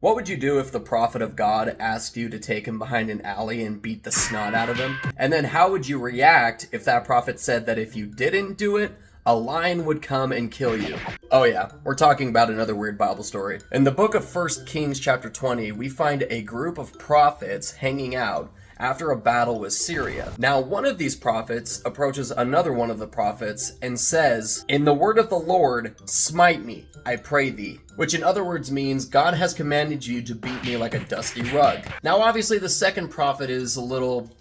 What would you do if the prophet of God asked you to take him behind an alley and beat the snot out of him? And then how would you react if that prophet said that if you didn't do it, a lion would come and kill you? Oh yeah, we're talking about another weird Bible story. In the book of 1 Kings chapter 20, we find a group of prophets hanging out after a battle with Syria. Now, one of these prophets approaches another one of the prophets and says, "In the word of the Lord, smite me, I pray thee." Which in other words means, God has commanded you to beat me like a dusty rug. Now, obviously, the second prophet is a little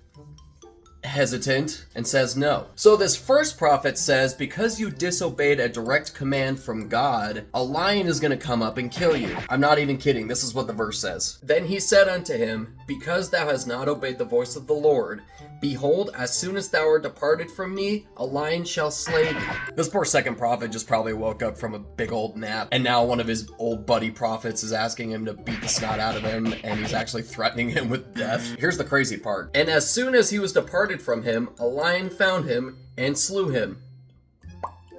hesitant and says no. So this first prophet says, because you disobeyed a direct command from God, a lion is going to come up and kill you. I'm not even kidding. This is what the verse says. Then he said unto him, because thou hast not obeyed the voice of the Lord, behold, as soon as thou art departed from me, a lion shall slay thee. This poor second prophet just probably woke up from a big old nap, and now one of his old buddy prophets is asking him to beat the snot out of him, and he's actually threatening him with death. Here's the crazy part. And as soon as he was departed from him, a lion found him and slew him.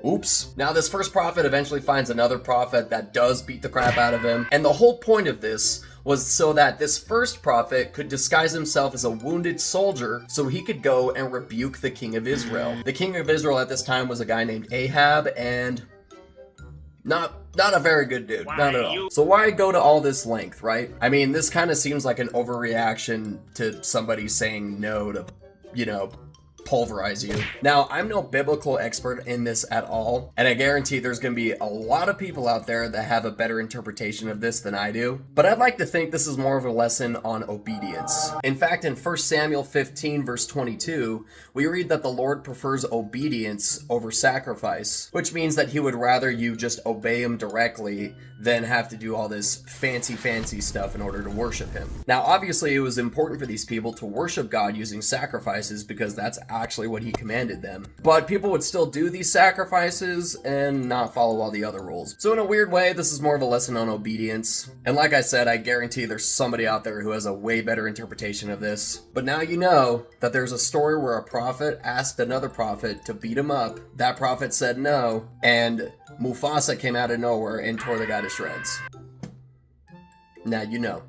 Oops. Now this first prophet eventually finds another prophet that does beat the crap out of him, and the whole point of this was so that this first prophet could disguise himself as a wounded soldier so he could go and rebuke the king of Israel. The king of Israel at this time was a guy named Ahab, and not a very good dude, not at all. So why go to all this length, right? I mean, this kind of seems like an overreaction to somebody saying no to, pulverize you. Now, I'm no biblical expert in this at all, and I guarantee there's going to be a lot of people out there that have a better interpretation of this than I do, but I'd like to think this is more of a lesson on obedience. In fact, in 1 Samuel 15 verse 22, we read that the Lord prefers obedience over sacrifice, which means that he would rather you just obey him directly than have to do all this fancy stuff in order to worship him. Now, obviously, it was important for these people to worship God using sacrifices because that's actually what he commanded them. But people would still do these sacrifices and not follow all the other rules. So in a weird way, this is more of a lesson on obedience. And like I said, I guarantee there's somebody out there who has a way better interpretation of this. But now you know that there's a story where a prophet asked another prophet to beat him up. That prophet said no, and Mufasa came out of nowhere and tore the guy to shreds. Now you know.